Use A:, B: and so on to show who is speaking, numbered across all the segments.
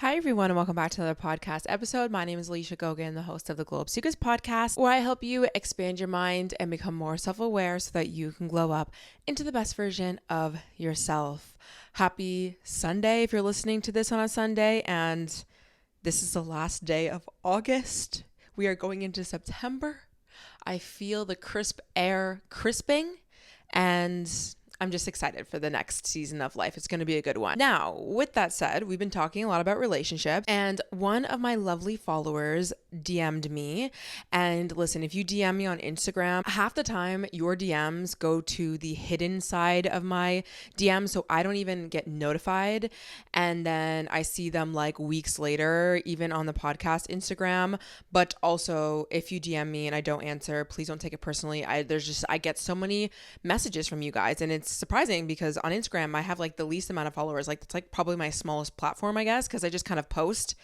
A: Hi, everyone, and welcome back to another podcast episode. My name is Alicia Gogan, the host of the Globe Sukas podcast, where I help you expand your mind and become more self-aware so that you can glow up into the best version of yourself. Happy Sunday if you're listening to this on a Sunday, and this is the last day of August. We are going into September. I feel the crisp air crisping, and I'm just excited for the next season of life. It's going to be a good one. Now, with that said, we've been talking a lot about relationships, and one of my lovely followers DM'd me. And listen, if you DM me on Instagram, half the time your DMs go to the hidden side of my DM, so I don't even get notified. And then I see them like weeks later, even on the podcast Instagram. But also, if you DM me and I don't answer, please don't take it personally. I get so many messages from you guys, and it's surprising because on Instagram I have like the least amount of followers. Like it's like probably my smallest platform, I guess, because I just kind of post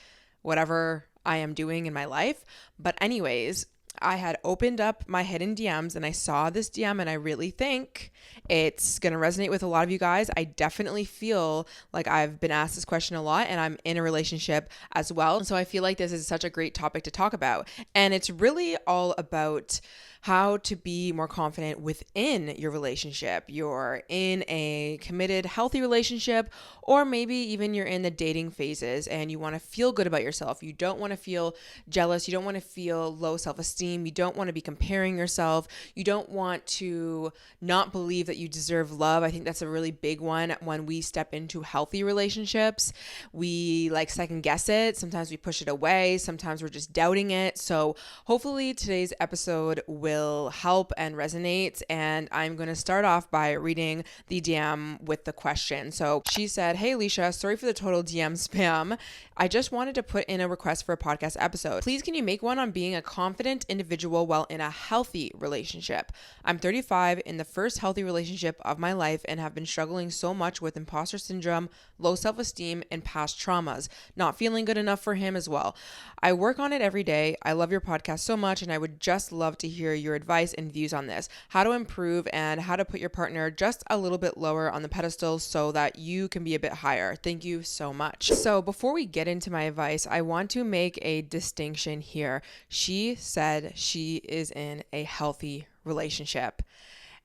A: whatever I am doing in my life. But anyways, I had opened up my hidden DMs and I saw this DM, and I really think it's going to resonate with a lot of you guys. I definitely feel like I've been asked this question a lot, and I'm in a relationship as well. So I feel like this is such a great topic to talk about. And it's really all about how to be more confident within your relationship. You're in a committed, healthy relationship, or maybe even you're in the dating phases and you want to feel good about yourself. You don't want to feel jealous. You don't want to feel low self-esteem. You don't want to be comparing yourself. You don't want to not believe that you deserve love. I think that's a really big one when we step into healthy relationships. We like second guess it. Sometimes we push it away. Sometimes we're just doubting it. So hopefully today's episode will help and resonate. And I'm going to start off by reading the DM with the question. So she said, "Hey Alicia, sorry for the total DM spam. I just wanted to put in a request for a podcast episode. Please, can you make one on being a confident individual while in a healthy relationship? I'm 35, in the first healthy relationship of my life, and have been struggling so much with imposter syndrome, low self-esteem, and past traumas. Not feeling good enough for him as well. I work on it every day. I love your podcast so much, and I would just love to hear your advice and views on this. How to improve and how to put your partner just a little bit lower on the pedestal so that you can be a bit higher. Thank you so much." So before we get into my advice, I want to make a distinction here. She said she is in a healthy relationship.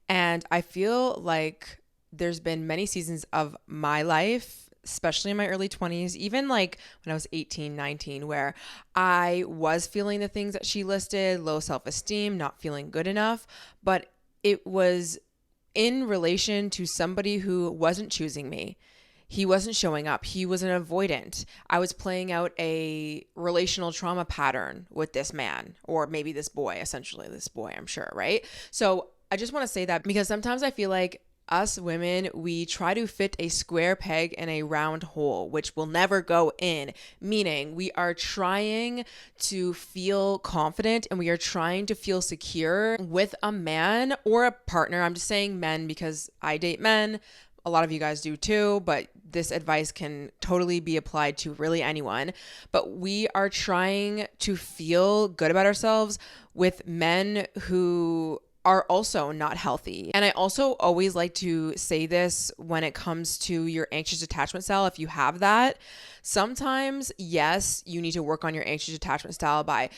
A: And I feel like there's been many seasons of my life, especially in my early 20s, even like when I was 18, 19, where I was feeling the things that she listed, low self-esteem, not feeling good enough, but it was in relation to somebody who wasn't choosing me. He wasn't showing up. He was an avoidant. I was playing out a relational trauma pattern with this man, or maybe this boy, essentially this boy, I'm sure, right? So I just want to say that because sometimes I feel like us women, we try to fit a square peg in a round hole, which will never go in, meaning we are trying to feel confident and we are trying to feel secure with a man or a partner. I'm just saying men because I date men. A lot of you guys do too, but this advice can totally be applied to really anyone. But we are trying to feel good about ourselves with men who are also not healthy. And I also always like to say this when it comes to your anxious attachment style. If you have that, sometimes, yes, you need to work on your anxious attachment style by,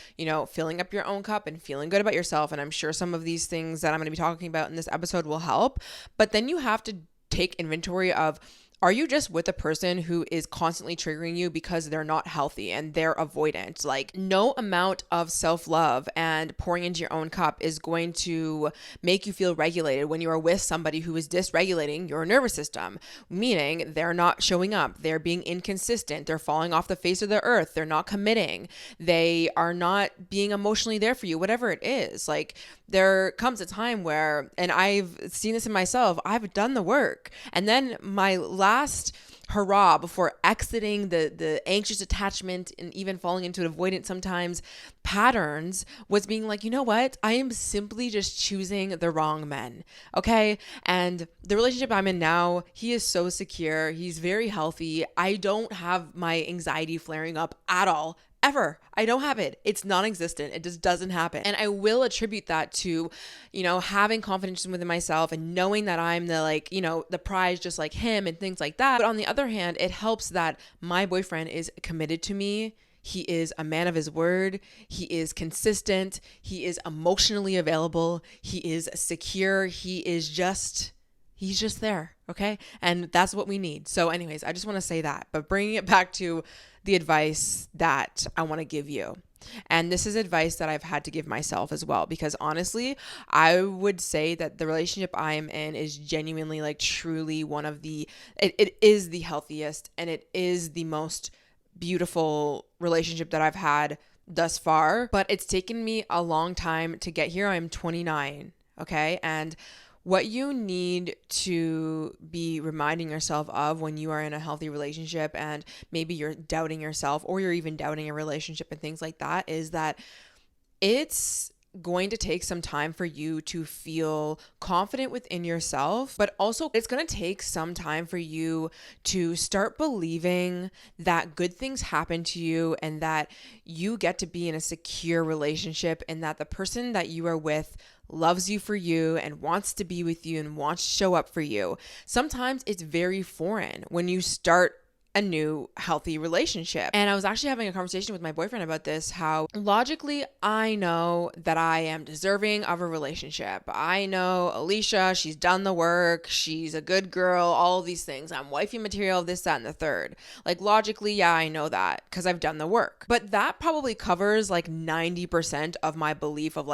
A: filling up your own cup and feeling good about yourself. And I'm sure some of these things that I'm going to be talking about in this episode will help. But then you have to take inventory of, are you just with a person who is constantly triggering you because they're not healthy and they're avoidant? Like, no amount of self-love and pouring into your own cup is going to make you feel regulated when you are with somebody who is dysregulating your nervous system, meaning they're not showing up, they're being inconsistent, they're falling off the face of the earth, they're not committing, they are not being emotionally there for you, whatever it is. Like, there comes a time where, and I've seen this in myself, I've done the work. And then my last hurrah before exiting the anxious attachment and even falling into avoidant sometimes patterns was being like, you know what? I am simply just choosing the wrong men. Okay. And the relationship I'm in now, he is so secure. He's very healthy. I don't have my anxiety flaring up at all ever. I don't have it. It's non-existent. It just doesn't happen. And I will attribute that to, having confidence within myself and knowing that I'm the the prize just like him and things like that. But on the other hand, it helps that my boyfriend is committed to me. He is a man of his word. He is consistent. He is emotionally available. He is secure. He's just there. Okay. And that's what we need. So anyways, I just want to say that, but bringing it back to the advice that I want to give you. And this is advice that I've had to give myself as well, because honestly, I would say that the relationship I am in is genuinely truly one of it is the healthiest and it is the most beautiful relationship that I've had thus far, but it's taken me a long time to get here. I'm 29. Okay. And what you need to be reminding yourself of when you are in a healthy relationship and maybe you're doubting yourself or you're even doubting a relationship and things like that is that it's going to take some time for you to feel confident within yourself, but also it's going to take some time for you to start believing that good things happen to you and that you get to be in a secure relationship and that the person that you are with loves you for you and wants to be with you and wants to show up for you. Sometimes it's very foreign when you start a new healthy relationship. And I was actually having a conversation with my boyfriend about this, how logically I know that I am deserving of a relationship. I know Alicia, she's done the work, she's a good girl, all of these things. I'm wifey material, this, that, and the third. Logically, yeah, I know that because I've done the work. But that probably covers 90% of my belief of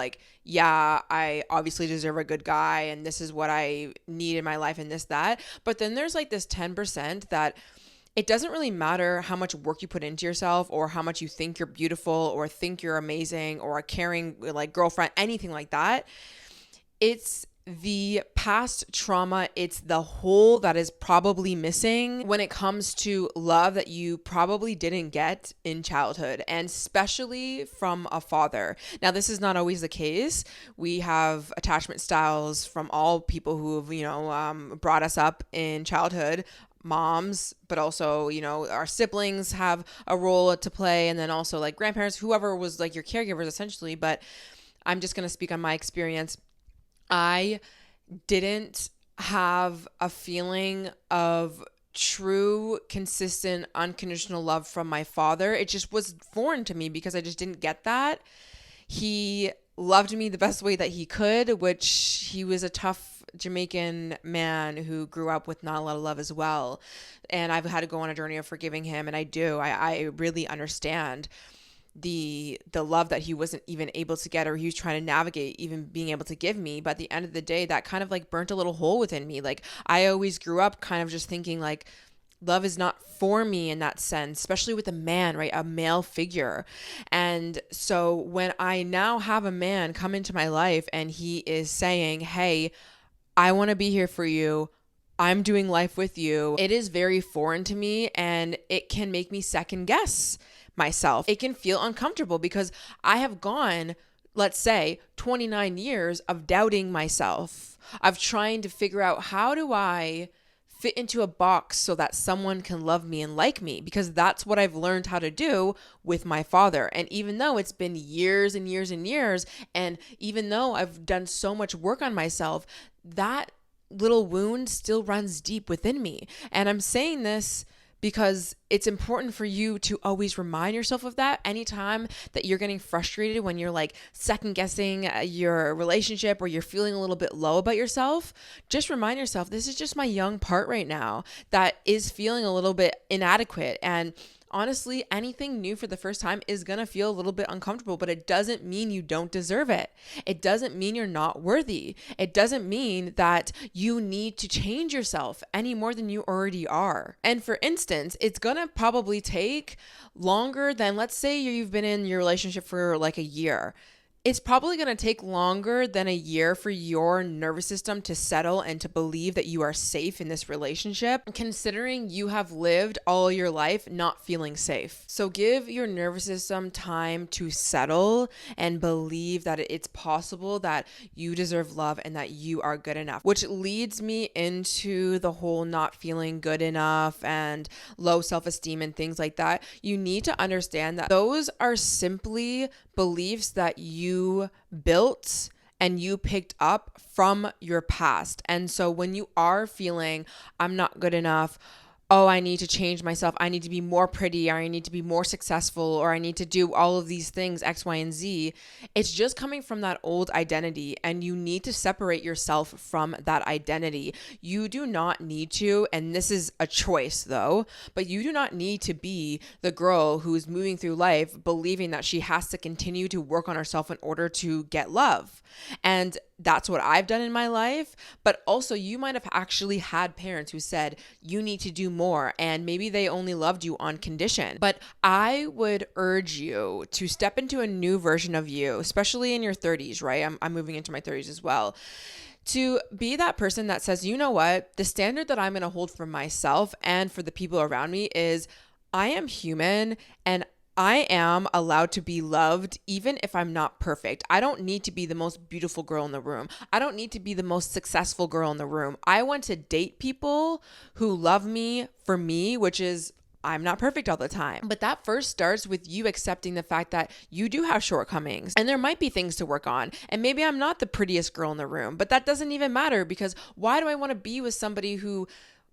A: yeah, I obviously deserve a good guy and this is what I need in my life and this, that. But then there's this 10% that it doesn't really matter how much work you put into yourself or how much you think you're beautiful or think you're amazing or a caring girlfriend, anything like that. It's the past trauma, it's the hole that is probably missing when it comes to love that you probably didn't get in childhood, and especially from a father. Now, this is not always the case. We have attachment styles from all people who have, brought us up in childhood. Moms, but also, our siblings have a role to play. And then also grandparents, whoever was your caregivers essentially. But I'm just going to speak on my experience. I didn't have a feeling of true, consistent, unconditional love from my father. It just was foreign to me because I just didn't get that. He loved me the best way that he could, which he was a tough Jamaican man who grew up with not a lot of love as well. And I've had to go on a journey of forgiving him. And I really understand the love that he wasn't even able to get, or he was trying to navigate even being able to give me. But at the end of the day, that kind of burnt a little hole within me. I always grew up kind of just thinking love is not for me in that sense, especially with a man, right? A male figure. And so when I now have a man come into my life and he is saying, hey, I want to be here for you, I'm doing life with you, it is very foreign to me and it can make me second guess myself. It can feel uncomfortable because I have gone, let's say, 29 years of doubting myself, of trying to figure out how do I fit into a box so that someone can love me and like me, because that's what I've learned how to do with my father. And even though it's been years and years and years, and even though I've done so much work on myself, that little wound still runs deep within me. And I'm saying this because it's important for you to always remind yourself of that anytime that you're getting frustrated, when you're second guessing your relationship or you're feeling a little bit low about yourself. Just remind yourself, this is just my young part right now that is feeling a little bit inadequate. And honestly, anything new for the first time is going to feel a little bit uncomfortable, but it doesn't mean you don't deserve it. It doesn't mean you're not worthy. It doesn't mean that you need to change yourself any more than you already are. And for instance, it's going to probably take longer than, let's say you've been in your relationship for a year. it's probably going to take longer than a year for your nervous system to settle and to believe that you are safe in this relationship, considering you have lived all your life not feeling safe. So give your nervous system time to settle and believe that it's possible that you deserve love and that you are good enough, which leads me into the whole not feeling good enough and low self-esteem and things like that. You need to understand that those are simply beliefs that you built and you picked up from your past. And so when you are feeling, I'm not good enough, oh, I need to change myself, I need to be more pretty, or I need to be more successful, or I need to do all of these things, X, Y, and Z, it's just coming from that old identity, and you need to separate yourself from that identity. You do not need to, and this is a choice though, but you do not need to be the girl who's moving through life believing that she has to continue to work on herself in order to get love. And that's what I've done in my life. But also you might have actually had parents who said, you need to do more. And maybe they only loved you on condition. But I would urge you to step into a new version of you, especially in your 30s, right? I'm moving into my 30s as well. To be that person that says, you know what, the standard that I'm going to hold for myself and for the people around me is I am human and I am allowed to be loved even if I'm not perfect. I don't need to be the most beautiful girl in the room. I don't need to be the most successful girl in the room. I want to date people who love me for me, which is I'm not perfect all the time. But that first starts with you accepting the fact that you do have shortcomings and there might be things to work on. And maybe I'm not the prettiest girl in the room, but that doesn't even matter because why do I want to be with somebody who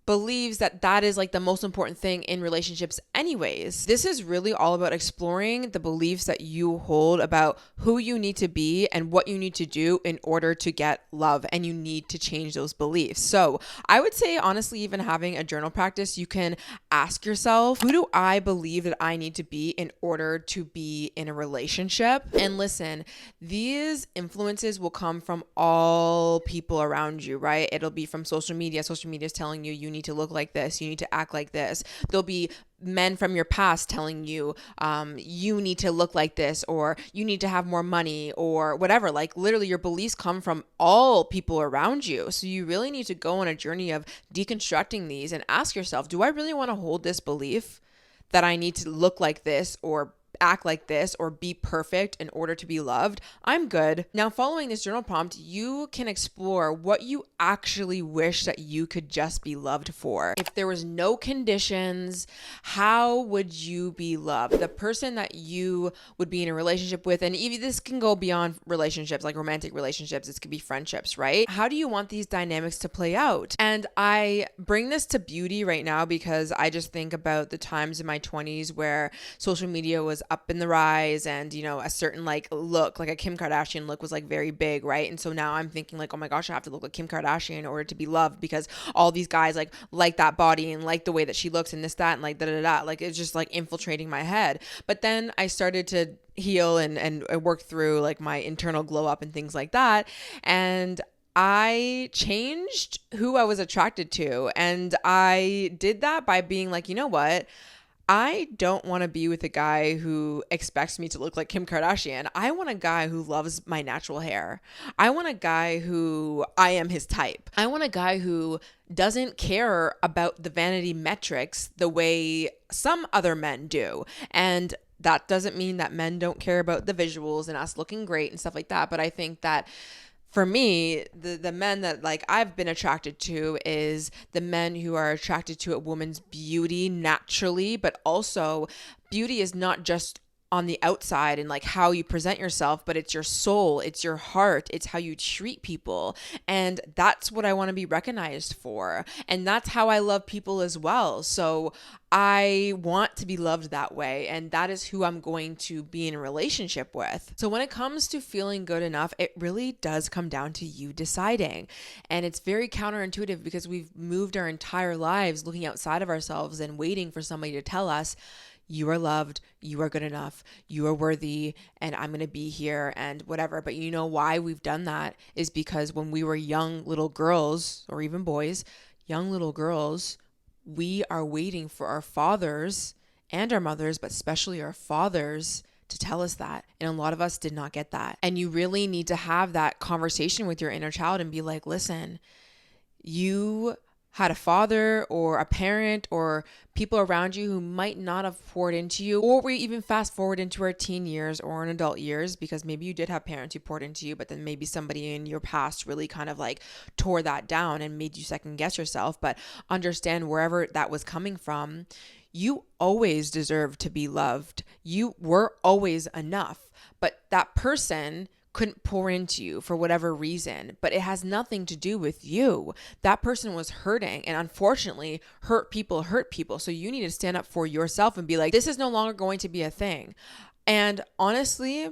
A: believes that that is like the most important thing in relationships anyways? This is really all about exploring the beliefs that you hold about who you need to be and what you need to do in order to get love, and you need to change those beliefs. So I would say honestly, even having a journal practice, you can ask yourself, who do I believe that I need to be in order to be in a relationship? And listen, these influences will come from all people around you, right? It'll be from social media. Social media is telling you you need to look like this, you need to act like this. There'll be men from your past telling you you need to look like this, or you need to have more money, or whatever. Like literally your beliefs come from all people around you. So you really need to go on a journey of deconstructing these and ask yourself, do I really want to hold this belief that I need to look like this or act like this or be perfect in order to be loved? I'm good. Now, following this journal prompt, you can explore what you actually wish that you could just be loved for. If there was no conditions, how would you be loved? The person that you would be in a relationship with, and even this can go beyond relationships, like romantic relationships, this could be friendships, right? How do you want these dynamics to play out? And I bring this to beauty right now because I just think about the times in my 20s where social media was up in the rise, and a certain like look, like a Kim Kardashian look was like very big, right? And so now I'm thinking like, oh my gosh, I have to look like Kim Kardashian in order to be loved because all these guys like that body and like the way that she looks and this, that, and like da. Like it's just like infiltrating my head. But then I started to heal and work through like my internal glow up and things like that. And I changed who I was attracted to. And I did that by being like, you know what? I don't want to be with a guy who expects me to look like Kim Kardashian. I want a guy who loves my natural hair. I want a guy who I am his type. I want a guy who doesn't care about the vanity metrics the way some other men do. And that doesn't mean that men don't care about the visuals and us looking great and stuff like that. But I think that for me, the men that like I've been attracted to is the men who are attracted to a woman's beauty naturally, but also beauty is not just on the outside and like how you present yourself, but it's your soul, it's your heart, it's how you treat people. And that's what I want to be recognized for. And that's how I love people as well. So I want to be loved that way. And that is who I'm going to be in a relationship with. So when it comes to feeling good enough, it really does come down to you deciding. And it's very counterintuitive because we've moved our entire lives looking outside of ourselves and waiting for somebody to tell us, you are loved, you are good enough, you are worthy, and I'm going to be here and whatever. But you know why we've done that is because when we were young little girls, or even boys, young little girls, we are waiting for our fathers and our mothers, but especially our fathers, to tell us that. And a lot of us did not get that. And you really need to have that conversation with your inner child and be like, listen, you had a father or a parent or people around you who might not have poured into you, or we even fast forward into our teen years or in adult years, because maybe you did have parents who poured into you, but then maybe somebody in your past really kind of like tore that down and made you second guess yourself. But understand wherever that was coming from, you always deserve to be loved. You were always enough, but that person couldn't pour into you for whatever reason, but it has nothing to do with you. That person was hurting, and unfortunately, hurt people. So you need to stand up for yourself and be like, this is no longer going to be a thing. And honestly,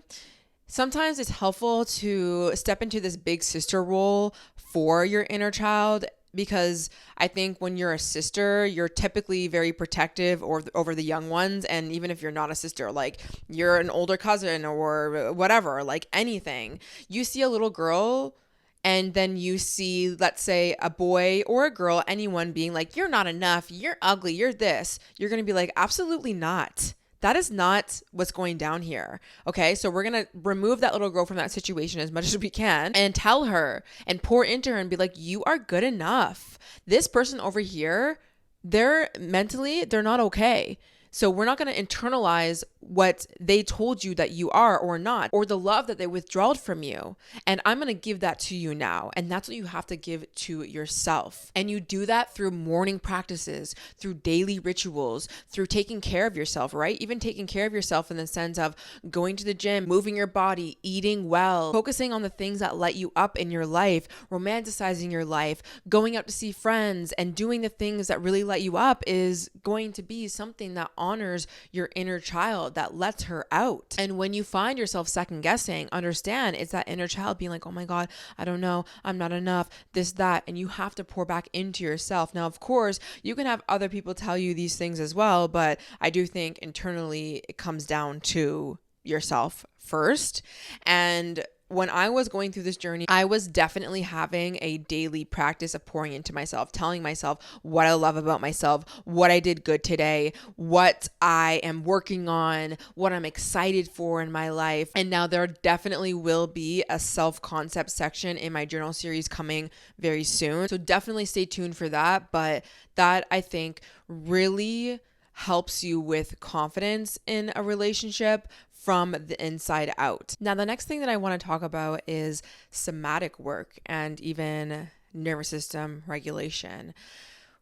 A: sometimes it's helpful to step into this big sister role for your inner child, because I think when you're a sister, you're typically very protective over the young ones. And even if you're not a sister, like you're an older cousin or whatever, like anything, you see a little girl and then you see, let's say, a boy or a girl, anyone being like, you're not enough, you're ugly, you're this, you're going to be like, absolutely not. That is not what's going down here. Okay, so we're going to remove that little girl from that situation as much as we can and tell her and pour into her and be like, you are good enough. This person over here, they're not okay. So we're not going to internalize what they told you that you are or not, or the love that they withdrawed from you. And I'm going to give that to you now. And that's what you have to give to yourself. And you do that through morning practices, through daily rituals, through taking care of yourself, right? Even taking care of yourself in the sense of going to the gym, moving your body, eating well, focusing on the things that light you up in your life, romanticizing your life, going out to see friends, and doing the things that really light you up is going to be something that honors your inner child, that lets her out. And when you find yourself second guessing, understand it's that inner child being like, oh my God, I don't know, I'm not enough, this, that, and you have to pour back into yourself. Now, of course, you can have other people tell you these things as well, but I do think internally it comes down to yourself first. And when I was going through this journey, I was definitely having a daily practice of pouring into myself, telling myself what I love about myself, what I did good today, what I am working on, what I'm excited for in my life. And now there definitely will be a self-concept section in my journal series coming very soon. So definitely stay tuned for that. But that, I think, really helps you with confidence in a relationship from the inside out. Now, the next thing that I want to talk about is somatic work and even nervous system regulation.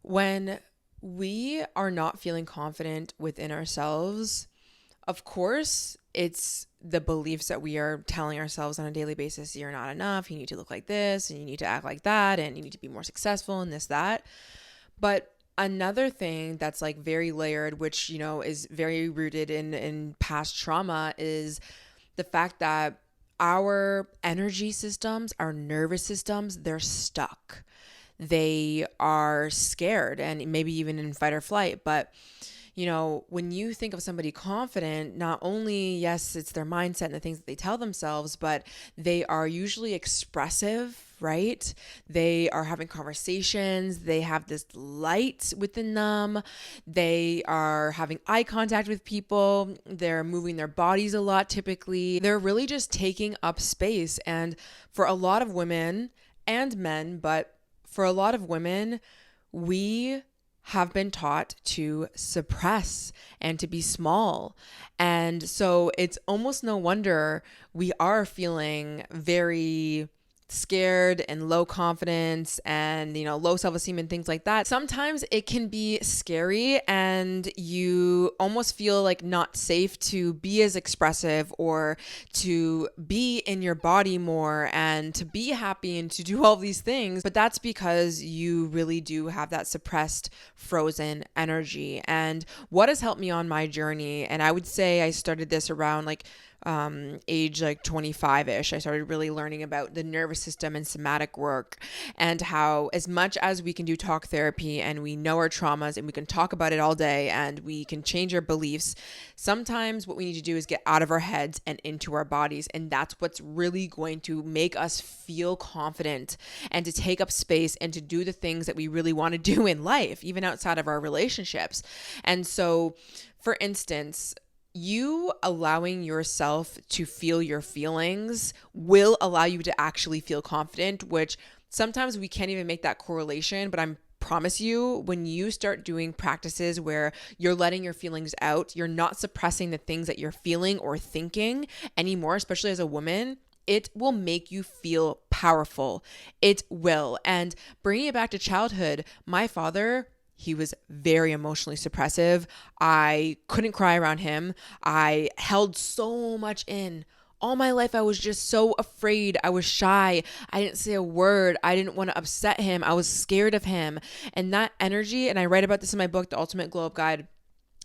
A: When we are not feeling confident within ourselves, of course, it's the beliefs that we are telling ourselves on a daily basis. You're not enough. You need to look like this and you need to act like that and you need to be more successful and this, that. But another thing that's like very layered, which, you know, is very rooted in past trauma, is the fact that our energy systems, our nervous systems, they're stuck. They are scared and maybe even in fight or flight. But, you know, when you think of somebody confident, not only, yes, it's their mindset and the things that they tell themselves, but they are usually expressive, right? They are having conversations. They have this light within them. They are having eye contact with people. They're moving their bodies a lot typically. They're really just taking up space. And for a lot of women and men, but for a lot of women, we have been taught to suppress and to be small. And so it's almost no wonder we are feeling very scared and low confidence and, you know, low self-esteem and things like that. Sometimes it can be scary and you almost feel like not safe to be as expressive or to be in your body more and to be happy and to do all these things. But that's because you really do have that suppressed, frozen energy. And what has helped me on my journey, and I would say I started this around age 25-ish, I started really learning about the nervous system and somatic work, and how as much as we can do talk therapy and we know our traumas and we can talk about it all day and we can change our beliefs, sometimes what we need to do is get out of our heads and into our bodies. And that's what's really going to make us feel confident and to take up space and to do the things that we really want to do in life, even outside of our relationships. And so, for instance, you allowing yourself to feel your feelings will allow you to actually feel confident, which sometimes we can't even make that correlation, but I'm promise you, when you start doing practices where you're letting your feelings out, you're not suppressing the things that you're feeling or thinking anymore, especially as a woman, it will make you feel powerful. It will. And bringing it back to childhood, my father, he was very emotionally suppressive. I couldn't cry around him. I held so much in. All my life, I was just so afraid. I was shy. I didn't say a word. I didn't want to upset him. I was scared of him. And that energy, and I write about this in my book, The Ultimate Glow Up Guide.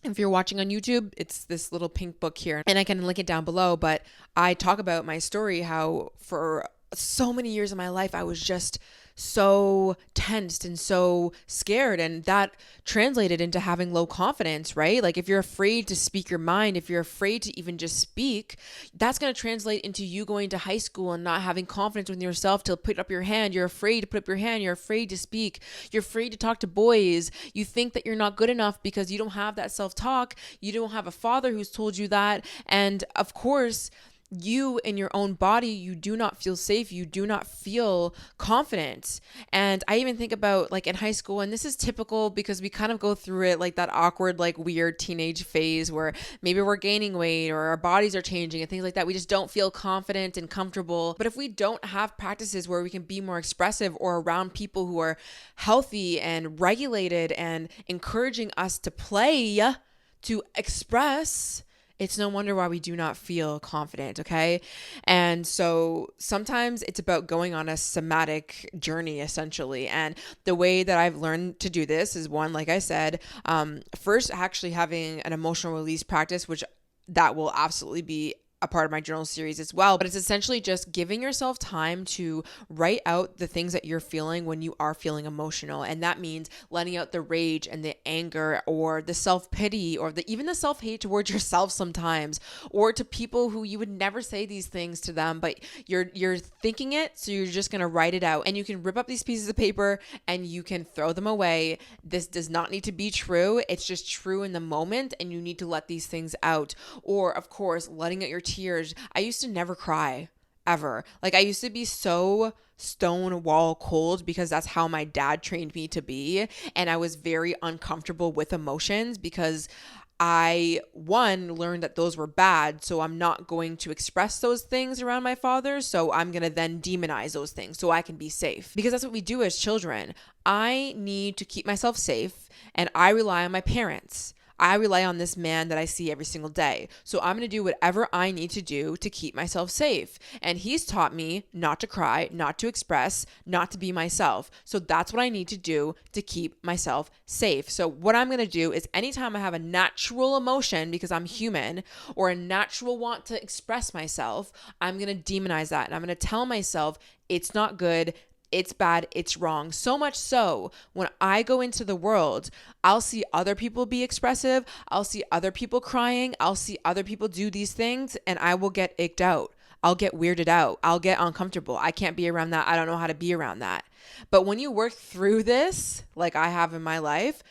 A: If you're watching on YouTube, it's this little pink book here, and I can link it down below. But I talk about my story, how for so many years of my life, I was just so tensed and so scared, and that translated into having low confidence, right? Like if you're afraid to speak your mind, if you're afraid to even just speak, that's going to translate into you going to high school and not having confidence with yourself to put up your hand. You're afraid to put up your hand. You're afraid to speak. You're afraid to talk to boys. You think that you're not good enough because you don't have that self-talk. You don't have a father who's told you that. And of course, you in your own body, you do not feel safe. You do not feel confident. And I even think about like in high school, and this is typical because we kind of go through it like that awkward, like weird teenage phase where maybe we're gaining weight or our bodies are changing and things like that. We just don't feel confident and comfortable. But if we don't have practices where we can be more expressive or around people who are healthy and regulated and encouraging us to play, to express, it's no wonder why we do not feel confident, okay? And so sometimes it's about going on a somatic journey, essentially. And the way that I've learned to do this is one, like I said, first actually having an emotional release practice, which that will absolutely be a part of my journal series as well. But it's essentially just giving yourself time to write out the things that you're feeling when you are feeling emotional. And that means letting out the rage and the anger or the self-pity or even the self-hate towards yourself sometimes, or to people who you would never say these things to them, but you're thinking it. So you're just going to write it out, and you can rip up these pieces of paper and you can throw them away. This does not need to be true. It's just true in the moment, and you need to let these things out. Or of course, letting out your tears. I used to never cry ever. Like I used to be so stone wall cold because that's how my dad trained me to be. And I was very uncomfortable with emotions because I, one, learned that those were bad. So I'm not going to express those things around my father. So I'm going to then demonize those things so I can be safe, because that's what we do as children. I need to keep myself safe, and I rely on my parents. I rely on this man that I see every single day. So I'm going to do whatever I need to do to keep myself safe. And he's taught me not to cry, not to express, not to be myself. So that's what I need to do to keep myself safe. So what I'm going to do is anytime I have a natural emotion, because I'm human, or a natural want to express myself, I'm going to demonize that. And I'm going to tell myself it's not good. It's bad, it's wrong. So much so, when I go into the world, I'll see other people be expressive. I'll see other people crying. I'll see other people do these things, and I will get icked out. I'll get weirded out. I'll get uncomfortable. I can't be around that. I don't know how to be around that. But when you work through this, like I have in my life,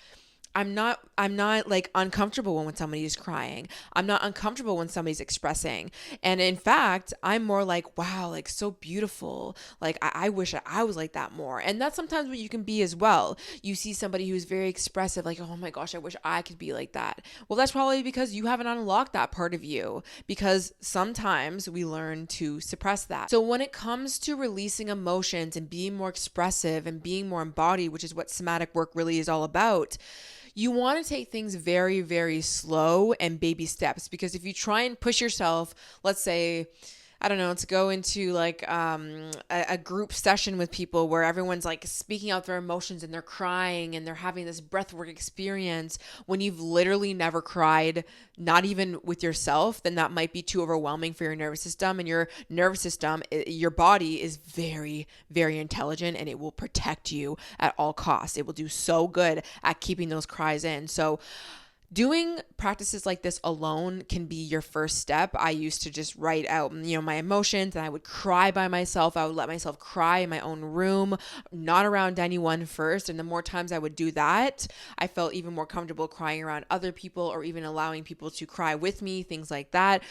A: I'm not like uncomfortable when somebody is crying. I'm not uncomfortable when somebody's expressing. And in fact, I'm more like, wow, like so beautiful. Like I wish I was like that more. And that's sometimes what you can be as well. You see somebody who's very expressive, like, oh my gosh, I wish I could be like that. Well, that's probably because you haven't unlocked that part of you, because sometimes we learn to suppress that. So when it comes to releasing emotions and being more expressive and being more embodied, which is what somatic work really is all about, you want to take things very, very slow and baby steps, because if you try and push yourself, let's say, I don't know, to go into like a group session with people where everyone's like speaking out their emotions and they're crying and they're having this breathwork experience, when you've literally never cried, not even with yourself, then that might be too overwhelming for your nervous system. And your nervous system, your body is very, very intelligent, and it will protect you at all costs. It will do so good at keeping those cries in. So Doing practices like this alone can be your first step. I used to just write out, my emotions, and I would cry by myself. I would let myself cry in my own room, not around anyone first. And the more times I would do that, I felt even more comfortable crying around other people or even allowing people to cry with me, things like that.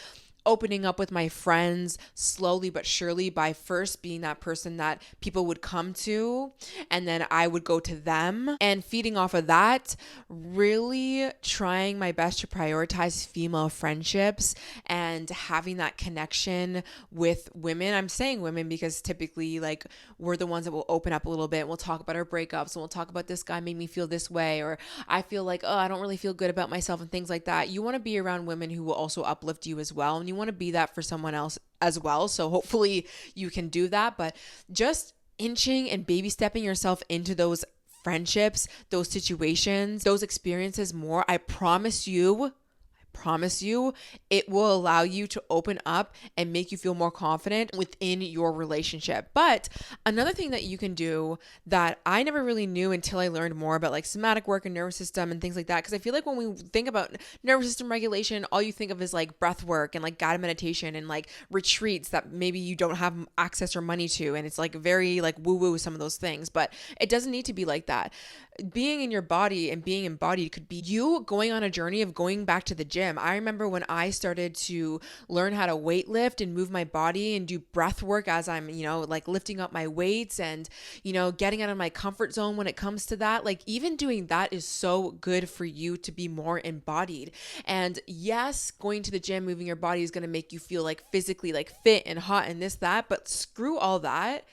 A: Opening up with my friends slowly but surely by first being that person that people would come to, and then I would go to them, and feeding off of that, really trying my best to prioritize female friendships and having that connection with women. I'm saying women because typically like we're the ones that will open up a little bit. We'll talk about our breakups and we'll talk about this guy made me feel this way, or I feel like, oh, I don't really feel good about myself and things like that. You want to be around women who will also uplift you as well, and you want to be that for someone else as well. So hopefully you can do that, but just inching and baby stepping yourself into those friendships, those situations, those experiences more, I promise you, it will allow you to open up and make you feel more confident within your relationship. But another thing that you can do that I never really knew until I learned more about like somatic work and nervous system and things like that, because I feel like when we think about nervous system regulation, all you think of is like breath work and like guided meditation and like retreats that maybe you don't have access or money to, and it's like very like woo-woo, some of those things, but it doesn't need to be like that. Being in your body and being embodied could be you going on a journey of going back to the gym. I remember when I started to learn how to weight lift and move my body and do breath work as I'm, like lifting up my weights and, getting out of my comfort zone when it comes to that. Like even doing that is so good for you to be more embodied. And yes, going to the gym, moving your body is going to make you feel like physically like fit and hot and this, that, but screw all that.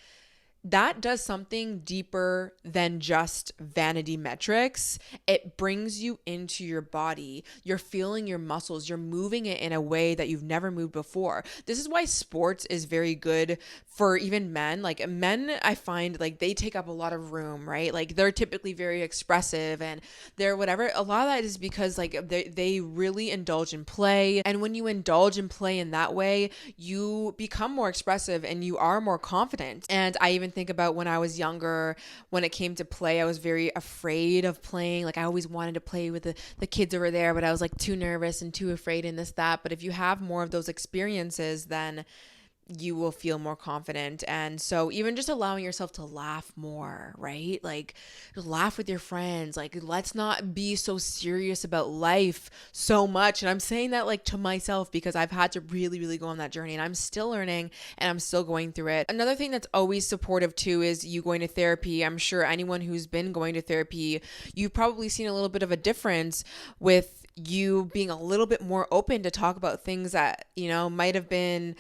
A: That does something deeper than just vanity metrics. It brings you into your body. You're feeling your muscles. You're moving it in a way that you've never moved before. This is why sports is very good for even men. Like men, I find like they take up a lot of room, right? Like they're typically very expressive and they're whatever. A lot of that is because like they really indulge in play. And when you indulge in play in that way, you become more expressive and you are more confident. And I even think about when I was younger, when it came to play, I was very afraid of playing. Like I always wanted to play with the kids over there, but I was like too nervous and too afraid and this, that. But if you have more of those experiences, then you will feel more confident. And so even just allowing yourself to laugh more, right? Like laugh with your friends. Like let's not be so serious about life so much. And I'm saying that like to myself because I've had to really, really go on that journey and I'm still learning and I'm still going through it. Another thing that's always supportive too is you going to therapy. I'm sure anyone who's been going to therapy, you've probably seen a little bit of a difference with you being a little bit more open to talk about things that, might have been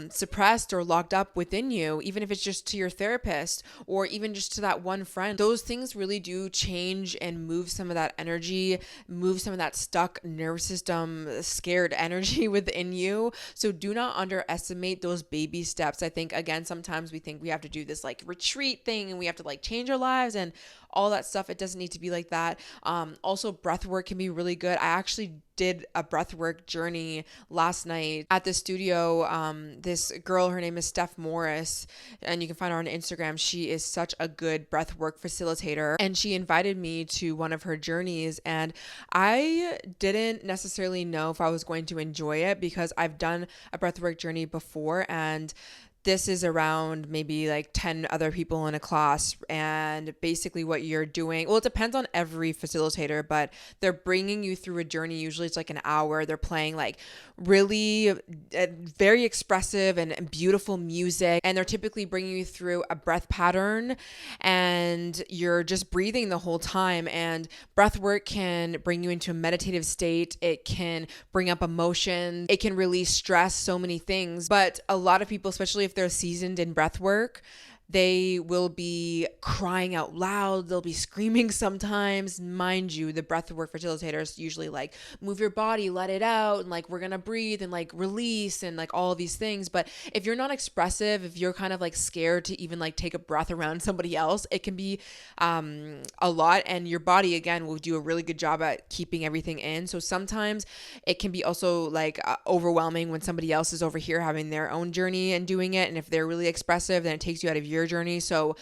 A: suppressed or locked up within you, even if it's just to your therapist or even just to that one friend. Those things really do change and move some of that energy, move some of that stuck nervous system, scared energy within you. So do not underestimate those baby steps. I think, again, sometimes we think we have to do this like retreat thing and we have to like change our lives and all that stuff. It doesn't need to be like that. Also, breath work can be really good. I actually did a breathwork journey last night at the studio. This girl, her name is Steph Morris, and you can find her on Instagram. She is such a good breathwork facilitator, and she invited me to one of her journeys, and I didn't necessarily know if I was going to enjoy it because I've done a breathwork journey before, and this is around maybe like 10 other people in a class. And basically what you're doing, well, it depends on every facilitator, but they're bringing you through a journey. Usually it's like an hour. They're playing like really very expressive and beautiful music. And they're typically bringing you through a breath pattern and you're just breathing the whole time. And breath work can bring you into a meditative state. It can bring up emotions. It can release stress, so many things. But a lot of people, especially if they're seasoned in breath work, they will be crying out loud. They'll be screaming sometimes. Mind you, the breathwork facilitators usually like move your body, let it out, and like we're gonna breathe and like release and like all of these things. But if you're not expressive, if you're kind of like scared to even like take a breath around somebody else, it can be a lot. And your body again will do a really good job at keeping everything in. So sometimes it can be also like overwhelming when somebody else is over here having their own journey and doing it. And if they're really expressive, then it takes you out of your journey. So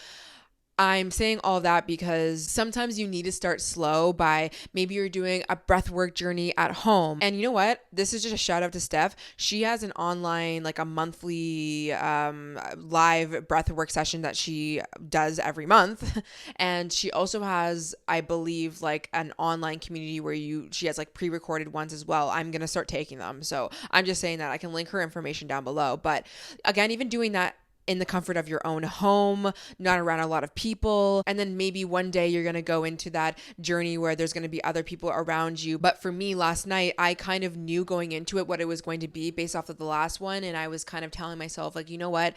A: I'm saying all of that because sometimes you need to start slow by maybe you're doing a breathwork journey at home. And you know what? This is just a shout out to Steph. She has an online, like a monthly live breathwork session that she does every month. And she also has, I believe, like an online community where she has like pre-recorded ones as well. I'm going to start taking them. So I'm just saying that I can link her information down below. But again, even doing that in the comfort of your own home, not around a lot of people. And then maybe one day you're going to go into that journey where there's going to be other people around you. But for me last night, I kind of knew going into it what it was going to be based off of the last one. And I was kind of telling myself, like, you know what?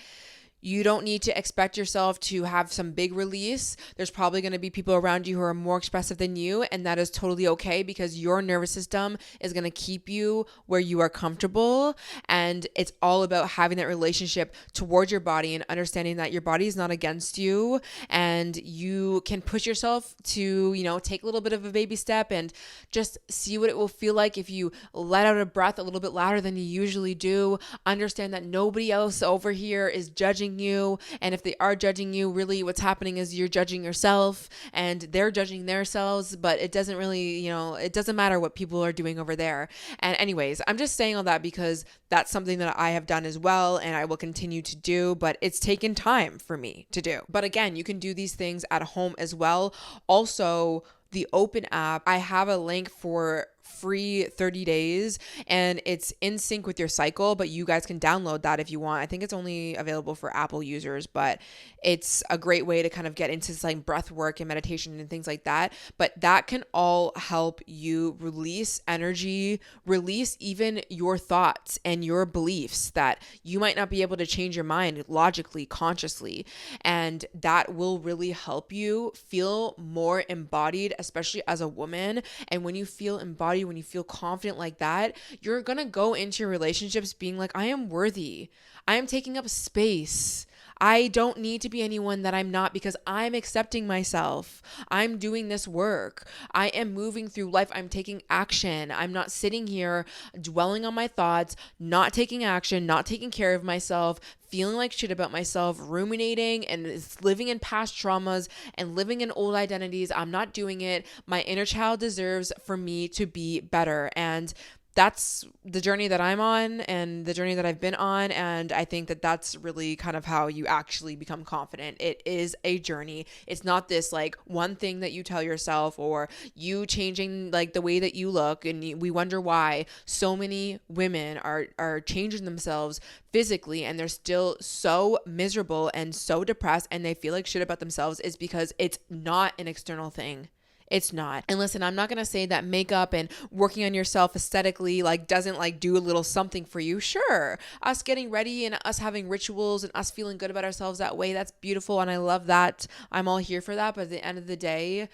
A: You don't need to expect yourself to have some big release. There's probably going to be people around you who are more expressive than you, and that is totally okay because your nervous system is going to keep you where you are comfortable. And it's all about having that relationship towards your body and understanding that your body is not against you, and you can push yourself to, take a little bit of a baby step and just see what it will feel like if you let out a breath a little bit louder than you usually do. Understand that nobody else over here is judging you, and if they are judging you, really what's happening is you're judging yourself and they're judging themselves, but it doesn't really, it doesn't matter what people are doing over there. And anyways, I'm just saying all that because that's something that I have done as well and I will continue to do, but it's taken time for me to do. But again, you can do these things at home as well. Also, the Open app, I have a link for free 30 days and it's in sync with your cycle, but you guys can download that if you want. I think it's only available for Apple users, but it's a great way to kind of get into like breath work and meditation and things like that. But that can all help you release energy, release even your thoughts and your beliefs that you might not be able to change your mind logically, consciously. And that will really help you feel more embodied, especially as a woman. And when you feel embodied, when you feel confident like that, you're going to go into your relationships being like, I am worthy. I am taking up space. I don't need to be anyone that I'm not because I'm accepting myself. I'm doing this work. I am moving through life. I'm taking action. I'm not sitting here dwelling on my thoughts, not taking action, not taking care of myself, feeling like shit about myself, ruminating and living in past traumas and living in old identities. I'm not doing it. My inner child deserves for me to be better. And that's the journey that I'm on and the journey that I've been on. And I think that that's really kind of how you actually become confident. It is a journey. It's not this like one thing that you tell yourself or you changing like the way that you look. And we wonder why so many women are changing themselves physically and they're still so miserable and so depressed and they feel like shit about themselves is because it's not an external thing. It's not. And listen, I'm not going to say that makeup and working on yourself aesthetically like doesn't like do a little something for you. Sure. Us getting ready and us having rituals and us feeling good about ourselves that way, that's beautiful. And I love that. I'm all here for that. But at the end of the day,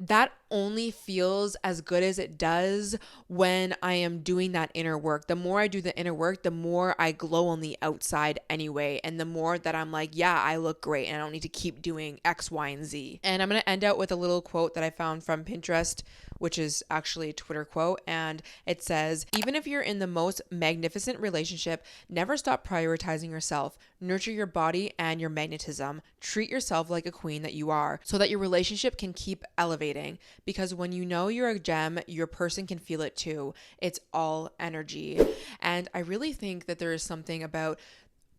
A: that only feels as good as it does when I am doing that inner work. The more I do the inner work, the more I glow on the outside anyway. And the more that I'm like, yeah, I look great and I don't need to keep doing X, Y, and Z. And I'm going to end out with a little quote that I found from Pinterest, which is actually a Twitter quote. And it says, even if you're in the most magnificent relationship, never stop prioritizing yourself. Nurture your body and your magnetism. Treat yourself like a queen that you are so that your relationship can keep elevating. Because when you know you're a gem, your person can feel it too. It's all energy. And I really think that there is something about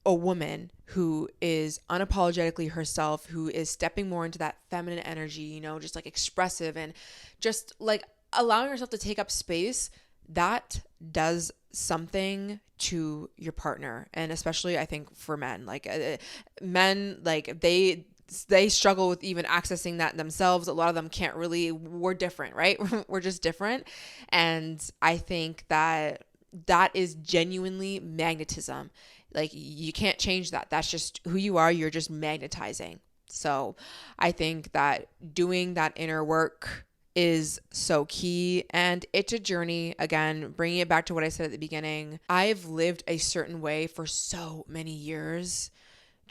A: a woman who is unapologetically herself, who is stepping more into that feminine energy, just like expressive and just like allowing herself to take up space, that does something to your partner. And especially I think for men, men, they struggle with even accessing that themselves. A lot of them can't really, we're different, right? We're just different. And I think that is genuinely magnetism. Like you can't change that. That's just who you are. You're just magnetizing. So I think that doing that inner work is so key, and it's a journey. Again, bringing it back to what I said at the beginning, I've lived a certain way for so many years,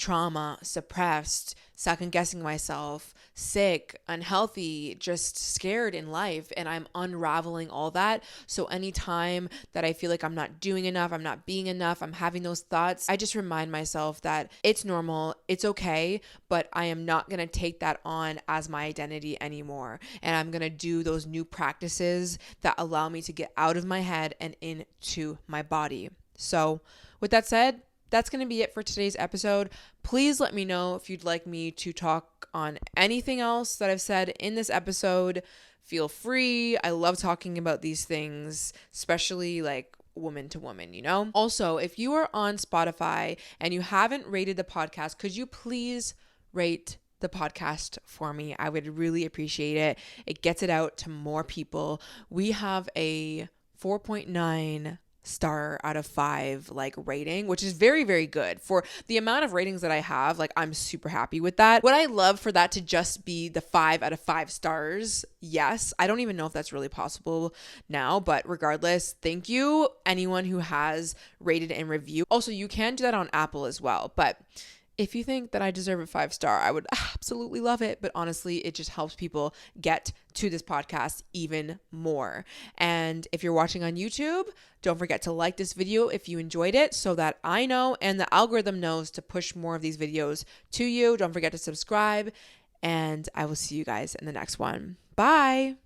A: trauma, suppressed, second guessing myself, sick, unhealthy, just scared in life. And I'm unraveling all that. So anytime that I feel like I'm not doing enough, I'm not being enough, I'm having those thoughts, I just remind myself that it's normal, it's okay, but I am not going to take that on as my identity anymore. And I'm going to do those new practices that allow me to get out of my head and into my body. So with that said, that's going to be it for today's episode. Please let me know if you'd like me to talk on anything else that I've said in this episode. Feel free. I love talking about these things, especially like woman to woman, you know? Also, if you are on Spotify and you haven't rated the podcast, could you please rate the podcast for me? I would really appreciate it. It gets it out to more people. We have a 4.9 star out of 5 like rating, which is very, very good for the amount of ratings that I have. Like, I'm super happy with that. Would I love for that to just be the 5 out of 5 stars? Yes. I don't even know if that's really possible now, but regardless, thank you anyone who has rated and reviewed. Also, you can do that on Apple as well, but if you think that I deserve a 5-star, I would absolutely love it. But honestly, it just helps people get to this podcast even more. And if you're watching on YouTube, don't forget to like this video if you enjoyed it so that I know and the algorithm knows to push more of these videos to you. Don't forget to subscribe, and I will see you guys in the next one. Bye.